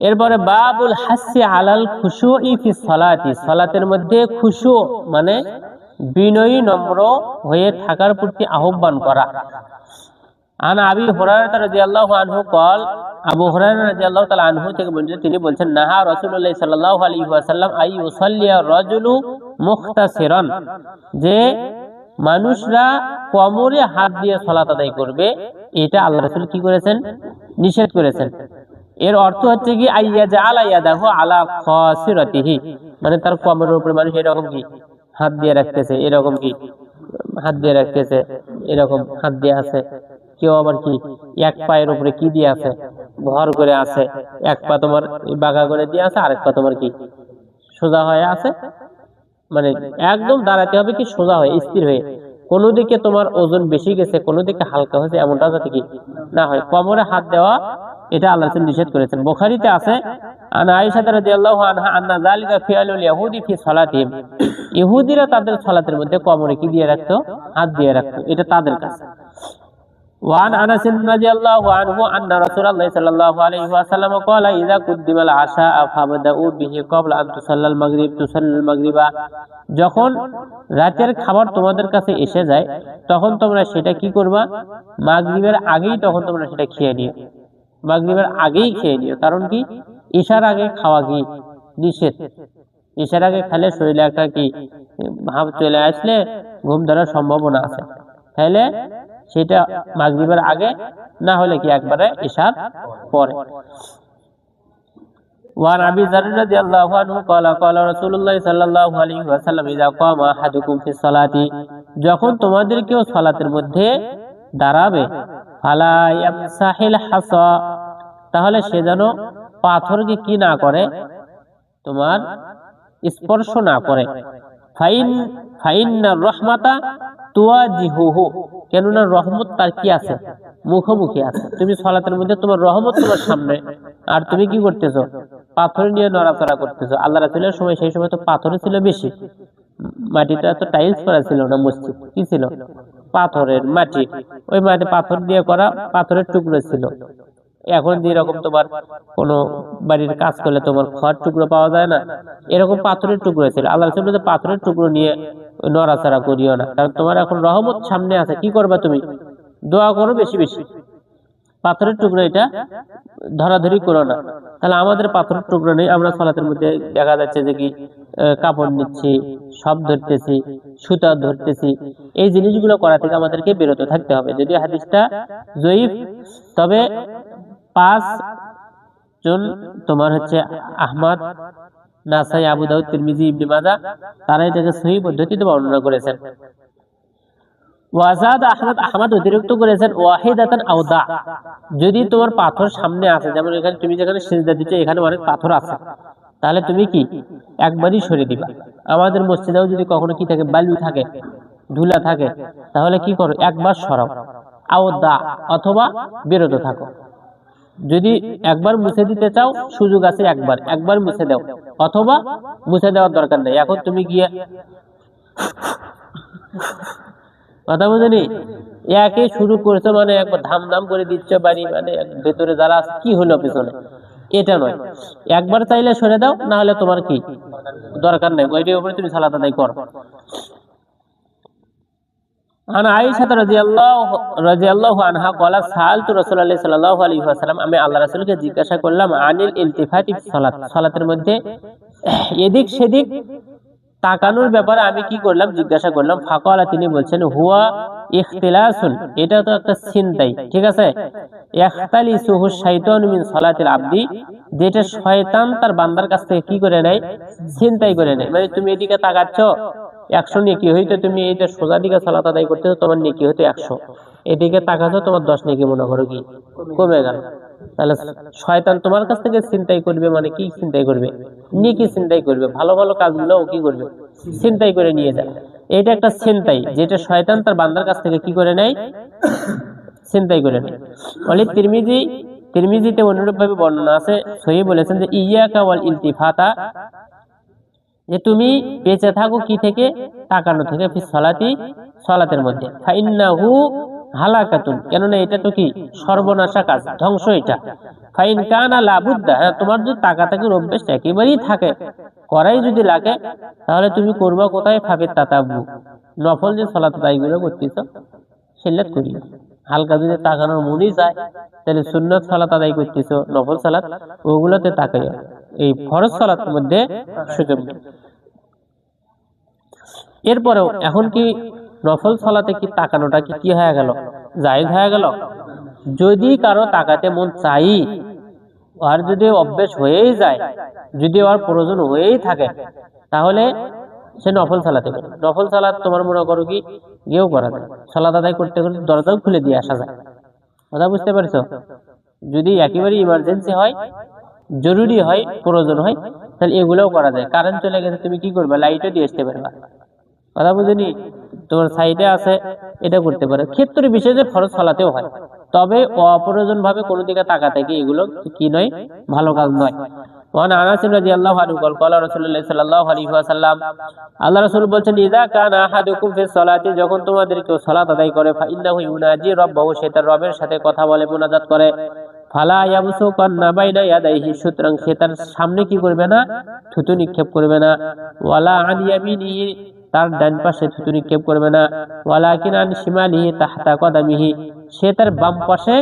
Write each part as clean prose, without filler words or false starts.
এরপরে বাবুল হাসি আলাল খুশুই ফি সালাতি, সালাতের মধ্যে খুশু মানে বিনয়ী নম্র হয়ে থাকার প্রতি আহ্বান করা। আন আবি হুরায়রা রাদিয়াল্লাহু আনহু قال, আবু হুরায়রা রাদিয়াল্লাহু তাআলা আনহু থেকে বর্ণিত, তিনি বলেছেন নাহা রাসূলুল্লাহ সাল্লাল্লাহু আলাইহি ওয়াসাল্লাম আই ইউসাল্লিয়া রাজুলু মুখতাসিরান, যে মানুষরা কোমরে হাত দিয়ে সালাত আদায় করবে, এটা আল্লাহ রাসূল কি করেছেন? নিষেধ করেছেন। এর অর্থ হচ্ছে কি আইয়া জাআলা ইয়াদাহু আলা খাসিরাতিহি, মানে তার কোমরের উপরে মানুষ এরকম কি হাত দিয়ে রাখতেছে, এরকম কি হাত দিয়ে রাখতেছে, এরকম হাত দিয়ে আছে। কেউ আবার কি এক পায়ের উপরে কি দিয়ে আছে? ভর করে আছে। এক পা তোমার বাঁকা করে দিয়ে আছে, আরেক পা তোমার কি সোজা হয়ে আছে। মানে একদম দাঁড়াতে হবে কি সোজা হয়ে, স্থির হয়ে। কোনো দিকে তোমার ওজন বেশি গেছে, কোনো দিকে হালকা হয়েছে, এমনটা যাতে কি না হয়। কোমরে হাত দেওয়া এটা আল্লাহ রাসূল নিষেধ করেছেন। বুখারীতে আছে আনা আয়েশা রাদিয়াল্লাহু আনহা আন্না যালিকা ফিআলুল ইয়াহুদি ফি সালাতিহিম, ইহুদিরা তাদের সালাতের মধ্যে কোমরে কি দিয়ে রাখতো? হাত দিয়ে রাখতো। এটা তাদের কাছে। وعن أنس رضي الله عنه أن رسول الله صلى الله عليه وسلم قال إذا قدم العشاء فابدأوا به قبل أن تصلى المغرب, যখন রাতের খাবার তোমাদের কাছে এসে যায় তখন তোমরা সেটা কি করবা? মাগরিবের আগেই তখন তোমরা সেটা খেয়ে নিও। মাগরিবের আগেই খেয়ে নিও। কারণ কি? ইশার আগে খাওয়া কি নিষেধ। ইশার আগে খেলে শরীরে একটা কি ভাব চলে আসলে ঘুম ধরার সম্ভাবনা আছে। তাহলে সেটা মাগরিবের আগে, না হলে কি একবারে ইশার পরে। ওয়ান আবি যার রাদিয়াল্লাহু আনহু قال قال رسول الله صلى الله عليه وسلم اذا قام احدكم في الصلاه, যখন তোমাদের কেউ সালাতের মধ্যে দাঁড়াবে, ফালা ইয়ামসাহিল হাসা, তাহলে সে যেন পাথরকে কি না করে? তোমার স্পর্শ না করে। ফাইন্নার রাহমাতা তুওয়াজিহুহু, কেননা রহমত তার কি আছে? মুখোমুখি আছে। তুমি সালাতের মধ্যে তোমার রহমত তোমার সামনে, আর তুমি কি করতেছো? পাথর নিয়ে নড়াচড়া করতেছো। আল্লাহ রাসূলের সময়, সেই সময় তো পাথর ছিল বেশি, মাটিটা তো টাইলস করা ছিল না, মসজিদ কি ছিল? পাথরের মাটি। ওই মাটি পাথর দিয়ে করা, পাথরের টুকরো ছিল। এখন যেরকম তোমার কোন বাড়ির কাজ করলে তোমার খড় টুকরো পাওয়া যায় না, এরকম পাথরের টুকরো ছিল। আল্লাহ রাসূল বলেছে পাথরের টুকরো নিয়ে নড়াচড়া করিও না, কারণ তোমার এখন রহমত সামনে আছে। কি করবা তুমি? দোয়া করো বেশি বেশি। পাথরের টুকরো এটা ধরাধরি করো না। তাহলে আমাদের পাথরের টুকরো নেই, আমরা সালাতের মধ্যে দেখা যাচ্ছে যে কি কাপড় নিচ্ছি, সব ধরতেছি, সুতা ধরতেছি। এই জিনিসগুলো করা থেকে আমাদেরকে বিরত থাকতে হবে। যদি হাদিসটা জয়ীফ, তবে 5 জন তোমার হচ্ছে আহমদ, নাসাই, আবু দাউদ, তিরমিজি, ইবনে মাজাহ, তারা এটাকে সহিহ পদ্ধতিতে বর্ণনা করেছেন। ওয়াজাদ আহমদ অতিরিক্ত করেছেন ওয়াহিদাতান আও দা, যদি তোমার পাথর সামনে আছে, যেমন এখানে তুমি যেখানে সিজদা দিচ্ছ এখানে অনেক পাথর আছে, তাহলে তুমি কি একবারই সরিয়ে দিবা। আমাদের মসজিদেও যদি কখনো কি থাকে, বালু থাকে, ধুলা থাকে, তাহলে কি করো? একবার সরাও। আও দা, অথবা বিরত থাকো। যদি একবার মুছে দিতে চাও, সুযোগ আছে, একবার মুছে দাও, অথবা মুছে দেওয়ার দরকার নেই। এখন তুমি গিয়ে কথা বুঝেনি, একে শুরু করেছো মানে একবার ধাম করে দিচ্ছ বাড়ি, মানে ভেতরে যারা আছে কি হলো পেছনে, এটা নয়। একবার চাইলে সরে দাও, না হলে তোমার কি দরকার নেই, ওইটির উপরে তুমি সালাত আদায় করো। আনা আয়েশা রাদিয়াল্লাহু আনহা ক্বালাত সাআলতু রাসূলুল্লাহ সাল্লাল্লাহু আলাইহি ওয়াসাল্লাম, আমি আল্লাহ রাসূলকে জিজ্ঞাসা করলাম আনিল ইলতিফাতি ফি সালাত, সালাতের মধ্যে এদিক সেদিক তাকানোর ব্যাপারে আমি কি করলাম? জিজ্ঞাসা করলাম। ফাকালা, তিনি বলছেন হুয়া ইখতিলাসুন, এটা তো একটা ছিনতাই। ঠিক আছে, ইখতালিসুহু শাইতানু মিন সালাতিল আবদি, যেটা শয়তান তার বান্দার কাছ থেকে কি করে নেয়? ছিনতাই করে নেয়। মানে তুমি এদিকে তাকাচ্ছ 100 নেকি হইতো, তুমি এইটা সোজা দিকে সালাত আদায় করতেছো, তোমার নেকি হইতো 100, এদিকে তাকাচ্ছ তোমার 10 নেকি মনে করো কি কমে গেল। তাহলে শয়তান তোমার কাছ থেকে ছিনতাই করবে, মানে কি ছিনতাই করবে? নেকি ছিনতাই করবে, ভালো ভালো কাজগুলো ও কি করবে? ছিনতাই করে নিয়ে যায়। এটা একটা ছিনতাই, যেটা শয়তান তার বান্দার কাছ থেকে কি করে নেয়? ছিনতাই করে নেয়। বলে তিরমিজিতে অনুরূপ ভাবে বর্ণনা আছে, সহিহ বলেছেন যে ইয়াকা ওয়াল ইলতিফাতা, যে তুমি বেঁচে থাকো কি থেকে? তাকানো থেকে। ফি সালাতি, সালাতের মধ্যে। ফাইন্নাহু হালাকাতুন, কেননা এটা তো কি সর্বনাশা কাজ, ধ্বংস এটা। ফাইন কানা লাবুদ্দা, তোমার যদি তাকাতাকির অভ্যেস একেবারেই থাকে, করাই যদি লাগে, তাহলে তুমি করবা কোথায়? ফাবে তাতাবু, নফল যে সালাত আদায়গুলো করতেছ সেটা করি। হালকা যদি তাকানোর মনই যায়, তাহলে সুন্নত সালাত আদায় করতেছ, নফল সালাত, ওগুলোতে তাকাইও। এই ফরজ সালাতের মধ্যে সুযোগ নেই। এরপরেও এখন কি নফল সালাতে কি তাকানোটা কি হয়ে গেল? জায়েজ হয়ে গেল। যদি কারো তাকাতে মন চাই, আর যদি অভ্যেস হয়েই যায়, যদি ওর প্রয়োজন হয়েই থাকে, তাহলে সে নফল সালাতে করে। নফল সালাত তোমার মনে করো কি গিয়েও করা যায়, সালাত আদায় করতে করতে দরজাও খুলে দিয়ে আসা যায়। কথা বুঝতে পারছো? যদি একেবারে ইমার্জেন্সি হয়, জরুরি হয়, প্রয়োজন হয়, তাহলে এগুলোও করা যায়। কারেন্ট চলে গেছে, তুমি কি করবে? লাইটও দিয়ে আসতে পারবা। কথা বুঝিনি? তোমার সাইডে আছে, এটা করতে পারে। ক্ষেত্রে বিশেষে ফরজ সালাতেও হয়, তবে অপ্রয়োজন ভাবে কোনো দিকে তাকাতে কি এগুলো কি নয়, ভালো কাজ নয়। ওয়ান আনাস রাদিয়াল্লাহু আনহু ক্বালা রাসূলুল্লাহ সাল্লাল্লাহু আলাইহি ওয়াসাল্লাম, আল্লাহ রাসূল বলেন, ইযা কানা আহাদুকুম ফিস সালাতি, যখন তোমাদের কেউ সালাত আদায় করে, ফা ইন্নাহু ইউনাজি রাব্বাহু, সে তার রবের সাথে কথা বলে, মুনাজাত করে। ফালা ইয়াবসুকান্না বাইনা ইয়াদাইহি, সুতরাং সে তার সামনে কি করবে না? থুতু নিক্ষেপ করবে না। ওয়ালা আন ইয়ামিনিহি, তার ডান পাশে থুতু নিক্ষেপ করবে না। ওয়ালাকিন আন শিমালিহি তাহতা কদামিহি, সে তার বাম পাশে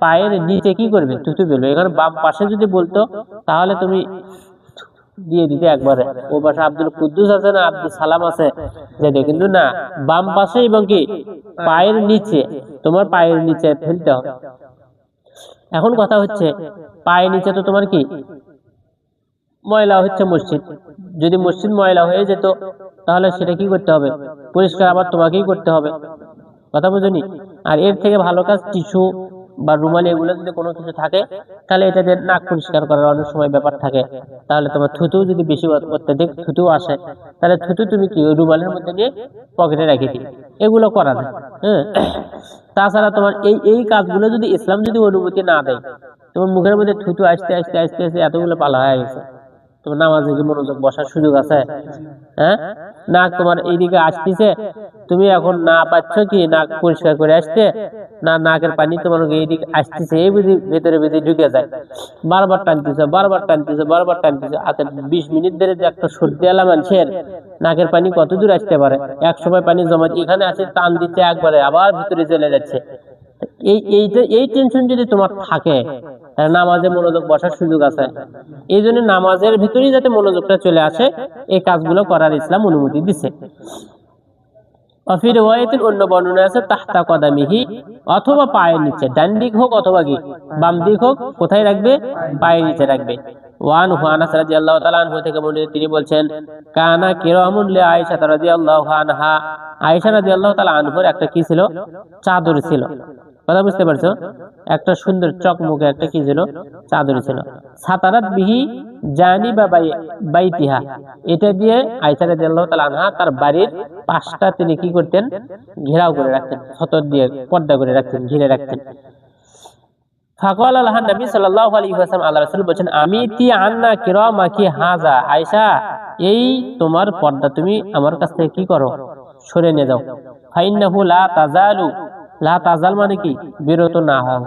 পায়ের নিচে কি করবে? থুতু ফেলবে। এখানে বাম পাশে যদি বলতো তাহলে তুমি দিয়ে দিতে একবারে। ও পাশে আব্দুল কুদ্দুস আছে না, আব্দুল সালাম আছে, যেটা কিন্তু না, বাম পাশে এবং কি পায়ের নিচে, তোমার পায়ের নিচে ফেলতে হবে। এখন কথা হচ্ছে, পায়ের নিচে তো তোমার কি ময়লা হচ্ছে মসজিদ, যদি মসজিদ ময়লা হয়ে যেত, তাহলে সেটা কি করতে হবে? পরিষ্কার আবার তোমাকেই করতে হবে। কথা বুঝুনি? আর এর থেকে ভালো কাজ টিস্যু বা রুমালি, এগুলো যদি কোনো কিছু থাকে, তাহলে এটা দিয়ে নাক পরিষ্কার করার অনেক সময় ব্যাপার থাকে। তাহলে তোমার থুতু যদি বেশি অত্যাধিক থুতু আসে, তাহলে থুতু তুমি কি ওই রুমালের মধ্যে নিয়ে পকেটে রেখে দিই, এগুলো করা যায়। হ্যাঁ, তাছাড়া তোমার এই কাজগুলো যদি ইসলাম যদি অনুমতি না দেয়, তোমার মুখের মধ্যে থুতু আসতে আসতে আসতে আসতে এতগুলো পালা হয়ে গেছে, তোমার নামাজে কি মনোযোগ বসার সুযোগ আছে? হ্যাঁ, নাক তোমার এইদিকে আসতেছে, তুমি এখন না পাচ্ছ কি নাক পরিষ্কার করে আসতে, না নাকের পানি তোমার এইদিকে আসতেছে, এই বুঝি ভেতরে ভেতরে ঢুকে যায়, বারবার টানতেছে বারবার টানতেছে বারবার টানতেছে। আচ্ছা 20 মিনিট ধরে যে একটা সর্দি আলা মানুষের নাকের পানি কত দূর আসতে পারে? এক সময় পানি জমা এখানে আসে, টান দিচ্ছে একবারে, আবার ভিতরে চলে যাচ্ছে। এই টেনশন যদি তোমার থাকে, নামাজে মনোযোগ বসার সুযোগ আছে। এই জন্য নামাজের ভিতরেই যাতে মনোযোগটা চলে আসে, এই কাজগুলো করার ইসলাম অনুমতি দিছে। অন্য বর্ণনা আছে তাহতা কদামিহি, অথবা পায়ের নিচে, ডান দিক হোক অথবা কি বাম দিক হোক, কোথায় রাখবে? পায়ের নিচে রাখবে। ওয়ান আনাস রাদিয়াল্লাহু তাআলা আনহু থেকে বর্ণিত, তিনি বলছেন, কানা কিরামুন লি আয়েশা রাদিয়াল্লাহু আনহা, আয়েশা রাদিয়াল্লাহু তাআলা আনহার একটা কি ছিল? চাদর ছিল। কথা বুঝতে পারছো? একটা সুন্দর চকমকে একটা কি ছিল? চাদর ছিল। সাতারাত বিহি জানিবা বাইতিহা, এটা দিয়ে আয়েশা রাদিয়াল্লাহু তাআলা আনহা তার বাড়ির পাশটা তিনি কি করতেন? ঘেরাও করে রাখতেন, ছতর দিয়ে পর্দা করে রাখতেন, ঘিরে রাখতেন। ফাকাল আল্লাহ নবী সাল্লাল্লাহু আলাইহি ওয়াসাল্লাম, আল্লাহ রাসূল বলেন, আমিতি আন্না কিরামাকি হাযা, আয়েশা এই তোমার পর্দা তুমি আমার কাছ থেকে কি করো? সরে নিয়ে যাও। ফাইন্নাহু লা তাজালু, লা তাজাল মানে কি? বিরত না হও,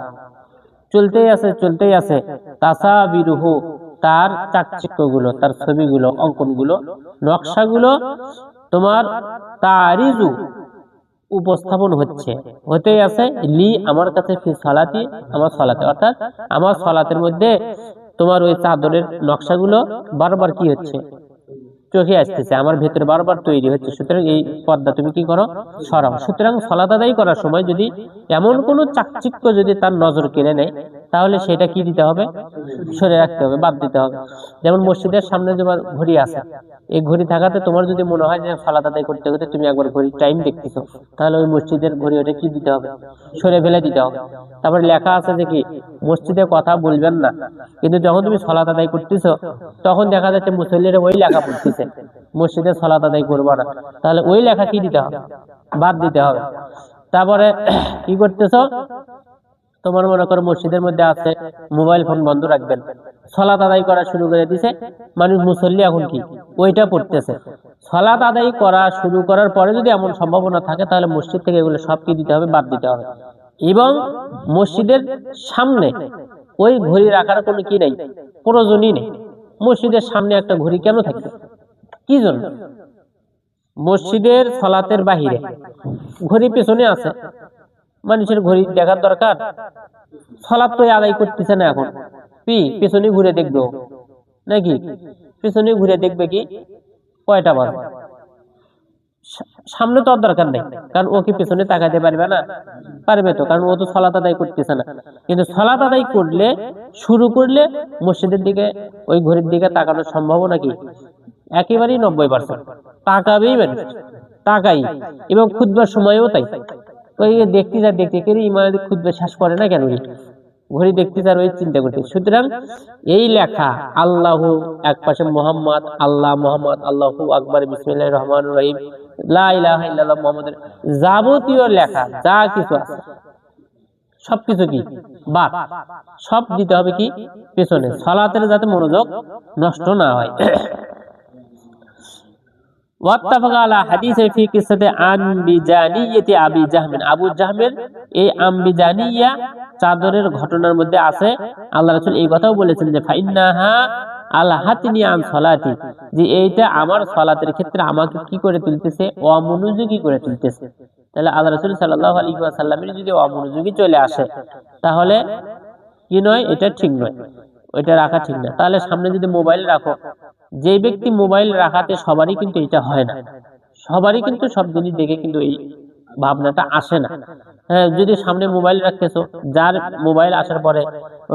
চলতেই আছে চলতেই আছে। তাসাবিরুহু, তার চাকচিক্যগুলো, তার ছবিগুলো, অঙ্কনগুলো, নকশাগুলো তোমার তারিজু উপস্থাপন হতেই আছে, লি আমার কাছে, ফি সালাতি আমার সালাতে, অর্থাৎ আমার সালাতের মধ্যে তোমার ওই চাদরের নকশাগুলো বারবার কি হচ্ছে? চোখে আসতেছে, আমার ভেতরে বারবার তৈরি হচ্ছে। সুতরাং এই পর্দা তুমি কি করো? সরাও। সুতরাং সালাত আদায় করার সময় যদি এমন কোনো চাকচিক্য যদি তার নজর কেড়ে নেয়, তাহলে সেটা কি দিতে হবে? সরে রাখতে হবে, বাদ দিতে হবে। যেমন মসজিদের সামনে তোমার ঘড়ি আছে, এই ঘড়ি থাকাতে তোমার যদি মনে হয় যে সালাত আদায় করতে করতে তুমি একবার ঘড়ি টাইম দেখতেছো, তাহলে ওই মসজিদের ঘড়ি ওটা কি দিতে হবে? সরে ফেলে দিতে হবে। তারপরে লেখা আছে যে কি মসজিদে কথা বলবেন না, কিন্তু যখন তুমি সালাত আদায় করতেছো, তখন দেখা যাচ্ছে মুসল্লিরা ওই লেখা পড়তেছে, মসজিদে সালাত আদায় করবো না, তাহলে ওই লেখা কি দিতে হবে? বাদ দিতে হবে। তারপরে কি করতেছো? তোমার মনে করো মসজিদের মধ্যে আছে, মোবাইল ফোন বন্ধ রাখবেন, সালাত আদায় করা শুরু করে দিছে মানুষ, মুসল্লি এখন কি ওইটা পড়তেছে। সালাত আদায় করা শুরু করার পরে যদি এমন সম্ভাবনা থাকে, তাহলে মসজিদ থেকে এগুলো সব কি দিতে হবে? বাদ দিতে হবে। এবং মসজিদের সামনে ওই ঘড়ি রাখার কোনো কি নেই, প্রয়োজনই নেই। মসজিদের সামনে একটা ঘড়ি কেন থাকবে, কি জন্য? মসজিদের সালাতের বাহিরে ঘড়ি পেছনে আছে, মানুষের ঘড়ি দেখার দরকার? সালাত তো আদায় করতেছে না, এখন পেছনে ঘুরে দেখবে নাকি? পেছনে ঘুরে দেখবে কি কয়টা বাজে, সামনে তো আর দরকার নেই, কারণ ও কি পেছনে তাকাতে পারবে না? পারবে তো, কারণ ও তো সালাত আদায় করতেছে না। কিন্তু সালাত আদায় করলে, শুরু করলে মসজিদের দিকে, ওই ঘড়ির দিকে তাকানোর সম্ভাবনা কি একেবারেই 90%। তাকাবেই মানুষ, তাকাই। এবং খুতবার সময়ও তাই, ওই দেখতে যা দেখতে কেন ইমাম খুতবা শেষ করে না কেন, ঘড়ি দেখতে তার ওই চিন্তা করতে। সুতরাং এই লেখা আল্লাহু এক পাশে মোহাম্মদ, আল্লাহ মোহাম্মদ, আল্লাহু আকবার, বিসমিল্লাহির রহমানির রহিম, লা ইলাহা ইল্লাল্লাহ মুহাম্মাদুর, যাবতীয় লেখা যা কিছু আছে সবকিছু কি বাদ, সব দিতে হবে কি পেছনে, সালাতের যাতে মনোযোগ নষ্ট না হয়। ওয়াত্তাফাকা আলা হাদিসে ফি কিসসাতি আনবিজানিয়াতি আবি জাহমিন, আবু জাহমের এই আম্বিজানিয়া চাদরের ঘটনার মধ্যে আছে আল্লাহ রাসূল এই কথাও বলেছেন যে ফাইন্নাহা আলহাতিনি আন সালাতি, যে এইটা আমার সালাতের ক্ষেত্রে আমাকে কি করে তুলতেছে, অমনোযোগী করে তুলতেছে। তাহলে আল্লাহ রাসূল সাল্লাল্লাহু আলাইহি ওয়াসাল্লামের যদি অমনোযোগী চলে আসে, তাহলে কি নয়, এটা ঠিক নয়, ওইটা রাখা ঠিক না। তাহলে সামনে যদি মোবাইল রাখো, যে ব্যক্তি মোবাইল রাখাতে সবারই কিন্তু এটা হয় না, সবারই কিন্তু সব জিনিস দেখে কিন্তু এই ভাবনাটা আসে না। হ্যাঁ, যদি সামনে মোবাইল রাখতেছো, যার মোবাইল আসার পরে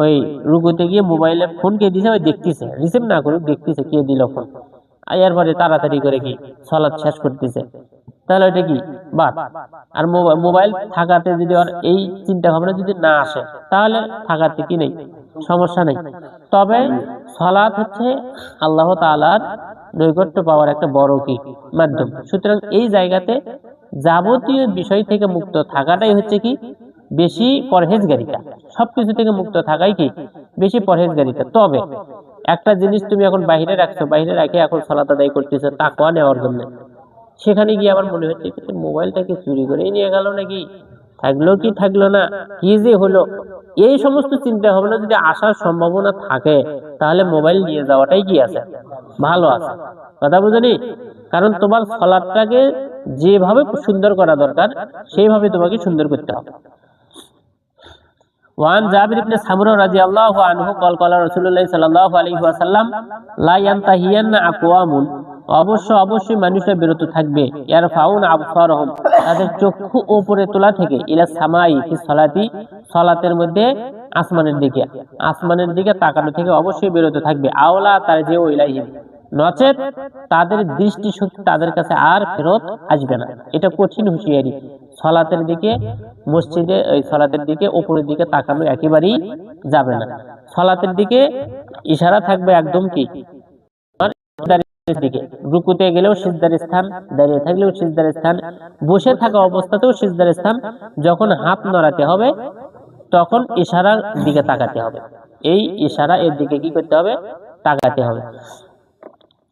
ওই রুকুতে গিয়ে মোবাইলে ফোন কে দিছে, ওই দেখতেছে, রিসিভ না করুক দেখতেছে কে দিল ফোন, এরপরে তাড়াতাড়ি করে কি সালাত শেষ করতেছে, তাহলে এটা কি বাদ। আর মোবাইল থাকাতে যদি আর এই চিন্তা ভাবনা যদি না আসে, তাহলে থাকাতে কি নেই, সমস্যা নেই। তবে সালাত হচ্ছে আল্লাহ তাআলার নৈকট্য পাওয়ার একটা বড় কি মাধ্যম। সুতরাং এই জায়গাতে যাবতীয় বিষয় থেকে মুক্ত থাকাটাই হচ্ছে কি বেশি পরহেজগারিতা, সবকিছু থেকে মুক্ত থাকাই কি বেশি পরহেজগারিতা। তবে একটা জিনিস তুমি এখন বাইরে রাখছো, বাইরে রাখে এখন সালাত আদায় করতেছো তাকওয়া নেওয়ার জন্য, সেখানে গিয়ে আমার মনে হচ্ছে মোবাইলটাকে চুরি করে নিয়ে গেল নাকি, থাকলো কি থাকলো না, কি যে হলো, এই সমস্ত চিন্তা ভাবনা যদি আসার সম্ভাবনা থাকে, তাহলে মোবাইল নিয়ে যাওয়াটাই কি আছে ভালো আছে। কথা বুঝলি? কারণ তোমার সালাতটাকে যেভাবে সুন্দর করা দরকার সেইভাবে তোমাকে সুন্দর করতে হবে। ওয়ান জাবির ইবনে সামুরা রাদিয়াল্লাহু আনহু قال قال রাসূলুল্লাহ সাল্লাল্লাহু আলাইহি ওয়াসাল্লাম লা ইয়ানতাহিয়ান্না আকওয়ামুন, অবশ্যই মানুষরা বিরত থাকবে, ইয়ারফাউন আবসারহুম, তাদের চক্ষু উপরে তোলা থেকে, ইলা সামাই ফি সালাতি, সালাতের মধ্যে আসমানের দিকে তাকানো থেকে অবশ্যই বিরত থাকবে। আওলা তারজিউ ইলাইহিম, নচেত তাদের দৃষ্টি শক্তি তাদের কাছে আর ফেরত আসবে না। এটা কঠিন হুঁশিয়ারি। সালাতের দিকে, মসজিদে ওই সালাতের দিকে উপরের দিকে তাকানো একেবারেই যাবে না। সালাতের দিকে ইশারা থাকবে একদম কি দিকে, রুকুতে গেলেও সিজদার স্থান, দাঁড়িয়ে থাকলেও সিজদার স্থান, বসে থাকা অবস্থাতেও সিজদার স্থান। যখন হাত নড়াতে হবে তখন ইশারার দিকে তাকাতে হবে, এই ইশারা এর দিকে কি করতে হবে, তাকাতে হবে।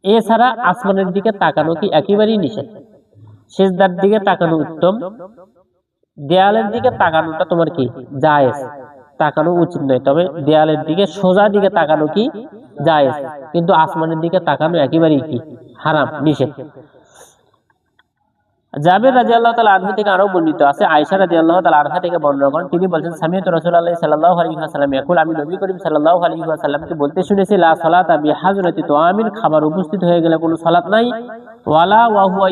এছাড়া আসমানের দিকে তাকানো কি একেবারেই নিষেধ, সিজদার দিকে তাকানো উত্তম, দেয়ালের দিকে তাকানোটা তোমার কি জায়েজ, তাকানো উচিত নয়। তবে দেয়ালের দিকে সোজা দিকে তাকানো কি জায়েজ, কিন্তু আসমানের দিকে তাকানো একেবারেই কি হারাম, নিষেধ। জাবের রাদিয়াল্লাহু তাআলা আনহু থেকে আরো বর্ণিত আছে, আয়েশা রাদিয়াল্লাহু তাআলা আনহা থেকে বর্ণনা করেন, তিনি বলেন সামিআতু রাসূলুল্লাহ সাল্লাল্লাহু আলাইহি ওয়াসাল্লাম ইয়াকুল, আমি নবী করিম সাল্লাল্লাহু আলাইহি ওয়াসাল্লামকে বলতে শুনেছি, লা সালাতা বিহাজরাতি তুআমিন, খাবার উপস্থিত হয়ে গেলে কোনো সালাত নাই, ওয়ালা ওয়া হুয়া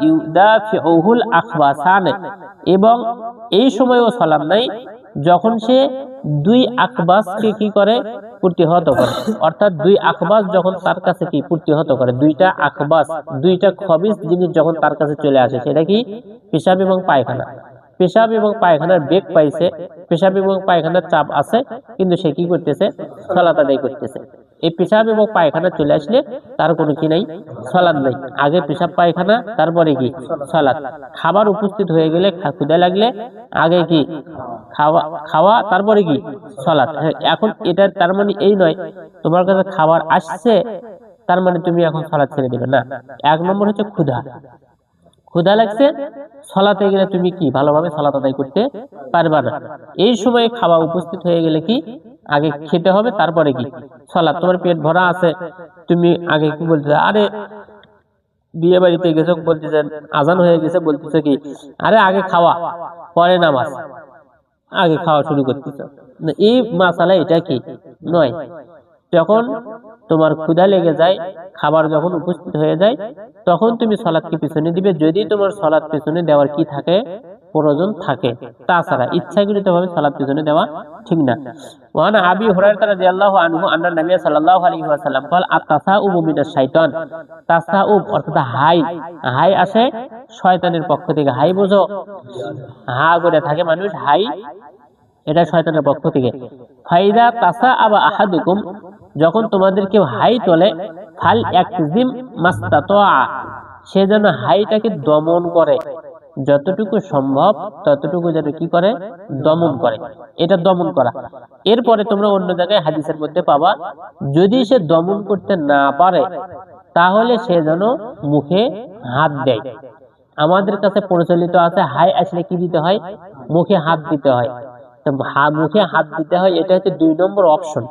ইউদাফিউহুল আখবাসান, এবং এই সময়ও সালাত নাই যখন সে দুই আখবাসকে কি করে, প্রতিহত করে। অর্থাৎ দুই আখবাস যখন তার কাছে কি প্রতিহত করে, দুইটা আখবাস, দুইটা খবিস জিনিস যখন তার কাছে চলে আসে, সেটা কি পেশাব এবং পায়খানা। পেশাব এবং পায়খানার বেগ পাইছে, পেশাব এবং পায়খানার চাপ আছে, কিন্তু সে কি করতেছে, সালাত আদায় করতেছে। এই পেশাব এবং পায়খানা চলে আসলে তার কোনো কি নাই, সালাত নাই। আগে পেশাব পায়খানা, তারপরে কি সালাত। খাবার উপস্থিত হয়ে গেলে, ক্ষুধা লাগলে আগে কি খাওয়া, তারপরে কি সালাত। এখন এটা তার মানে এই নয় তোমার কাছে খাবার আসছে তার মানে তুমি এখন সালাত ছেড়ে দিবে না। এক নম্বর হচ্ছে ক্ষুধা লাগছে, সালাতে গেলে তুমি কি ভালোভাবে সালাত আদায় করতে পারবা না। এই সময়ে খাওয়া উপস্থিত হয়ে গেলে কি আগে খেতে হবে, তারপরে কি সালাত। তোমার পেট ভরা আছে, তুমি আগে কি বলতে, আরে বিয়ে বাড়িতে গেছো, বলতেছেন আজান হয়ে গেছে, বলতেছে কি আরে আগে খাওয়া পরে নামাজ, আগে খাওয়া শুরু করতেছ। এই মাসালা এটা কি নয়। যখন তোমার ক্ষুধা লেগে যায়, খাবার যখন উপস্থিত হয়ে যায়, তখন তুমি সালাতকে পিছনে দিবে, যদি তোমার সালাত পিছনে দেওয়ার কি থাকে, প্রয়োজন থাকে। তাছাড়া ইচ্ছাকৃতভাবে সালাত পিছনে দেওয়া ঠিক না। ওয়ান আবি হুরায়রা রাদিয়াল্লাহু আনহু আন্না নবী সাল্লাল্লাহু আলাইহি ওয়াসাল্লাম قال التثاؤب من الشيطان। তাসাউব অর্থাৎ হাই আসে শয়তানের পক্ষ থেকে। হাই বুঝো, হা করে থাকে মানুষ, হাই এটা শয়তানের পক্ষ থেকে। ফাইদা তাসা আবা আহাদুকুম, যখন তোমাদের কেউ হাই তোলে, ফাল একজিম মাস্তাতআ, সে যেন হাইটাকে দমন করে, যতটুকু সম্ভব ততটুকু যেন কি করে, দমন করে। এটা দমন করা। এরপরে তোমরা অন্য জায়গায় হাদিসের মধ্যে পাবা, যদি সে দমন করতে না পারে তাহলে সে যেন মুখে হাত দেয়। আমাদের কাছে প্রচলিত আছে হাই আসলে কি দিতে হয়, মুখে হাত দিতে হয়। মুখে হাত দিতে হয়, এটা হচ্ছে 2 নম্বর অপশন।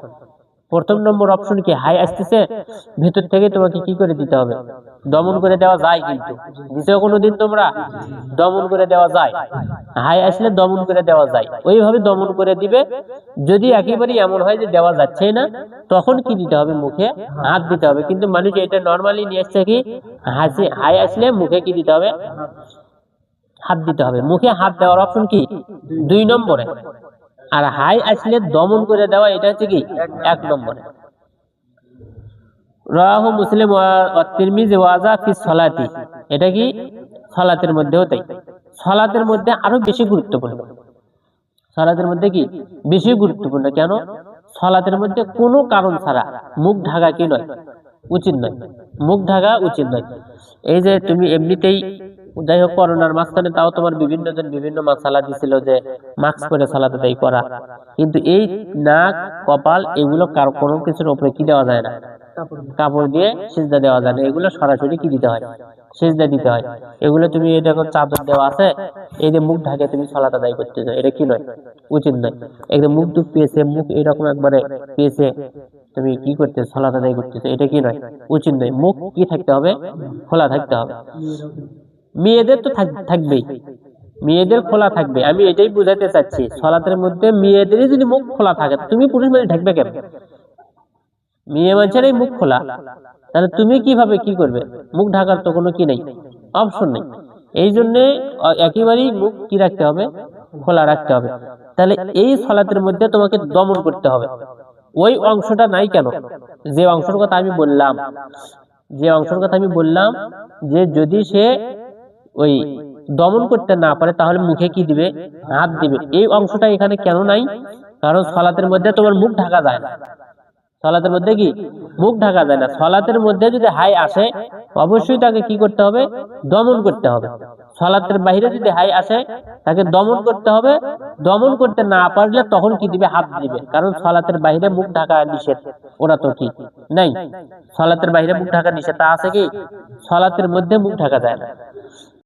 প্রথম নম্বর অপশন কি, হাই আসতেছে, ভিতর থেকে তোমাকে কি করে দিতে হবে, দমন করে দেওয়া যায়। কিন্তু দিতে কোনোদিন তোমরা দমন করে দেওয়া যায়, হাই আসলে দমন করে দেওয়া যায়, ওইভাবে দমন করে দিবে। যদি একেবারে এমন হয় যে দেওয়া যাচ্ছে না, তখন কি দিতে হবে, মুখে হাত দিতে হবে। কিন্তু মানুষ এটা নর্মালি নিয়ে আসছে কি, হাই আসলে মুখে কি দিতে হবে, হাত দিতে হবে। মুখে হাত দেওয়ার অপশন কি 2 নম্বরে, আর হাই আসলে দমন করে দেওয়া এটা হচ্ছে কি 1 নম্বরে। রাহু মুসলিম ওয়া তিরমিজি ওয়াজা ফি সালাতি, এটা কি সালাতের মধ্যেও তাই। সালাতের মধ্যে আরো বেশি গুরুত্বপূর্ণ, সালাতের মধ্যে কি বেশি গুরুত্বপূর্ণ। কেন? সালাতের মধ্যে কোনো কারণ ছাড়া মুখ ঢাকা কি নয়, উচিত নয়, মুখ ঢাকা উচিত নয়। এই যে তুমি এমনিতেই, যাই হোক করোনার মাঝখানে তাও তোমার বিভিন্ন জন বিভিন্ন মাসালা দিছিল যে মাস্ক পরে সালাত আদায় করা, কিন্তু এই নাক কপাল এগুলো কোনো কিছুর উপরে কি দেওয়া যায় না, কাপড় দিয়ে সিজদা দেওয়া যায় না। এগুলো সরাসরি কি দিতে হয়, সিজদা দিতে হয়। এগুলো তুমি এটা চাদর দেওয়া আছে, এই যে মুখ ঢাকে তুমি সালাত আদায় করতেছো, এটা কি নয়, উচিত নয়। একদম মুখ দুঃখ পেয়েছে, মুখ এরকম একবারে পেয়েছে, তুমি কি করতে সালাত আদায় করতেছো, এটা কি নয়, উচিত নয়। মুখ কি থাকতে হবে, খোলা থাকতে হবে। মেয়েদের তো থাকবেই, মেয়েদের খোলা থাকবে। আমি এটাই বুঝাতে চাচ্ছি, সালাতের মধ্যে মেয়েদেরই যদি মুখ খোলা থাকে, তুমি পুরুষ মানুষ ঢাকবে কেন? মেয়ে মানুষেরই মুখ খোলা, তাহলে তুমি কিভাবে কি করবে? মুখ ঢাকার তো কোনো কি নেই, অপশন নেই। এই জন্যে একেবারেই মুখ কি রাখতে হবে, খোলা রাখতে হবে। তাহলে এই সালাতের মধ্যে তোমাকে দমন করতে হবে। ওই অংশটা নাই কেন, যে অংশের কথা আমি বললাম, যে যদি সে ওই দমন করতে না পারে তাহলে মুখে কি দিবে, হাত দিবে। এই অংশটা এখানে কেন নাই? কারণ সালাতের মধ্যে তোমার মুখ ঢাকা যায় না, সালাতের মধ্যে কি মুখ ঢাকা যায় না। সালাতের মধ্যে যদি হাই আসে, অবশ্যই তাকে কি করতে হবে, দমন করতে হবে। সালাতের বাইরে যদি হাই আসে, তাকে দমন করতে হবে। দমন করতে না পারলে তখন কি দিবে, হাত দিবে। কারণ সালাতের বাইরে মুখ ঢাকা নিষেধ, ওরা তো কি নাই, সালাতের বাইরে মুখ ঢাকা নিষেধ আছে কি, সালাতের মধ্যে মুখ ঢাকা যায় না।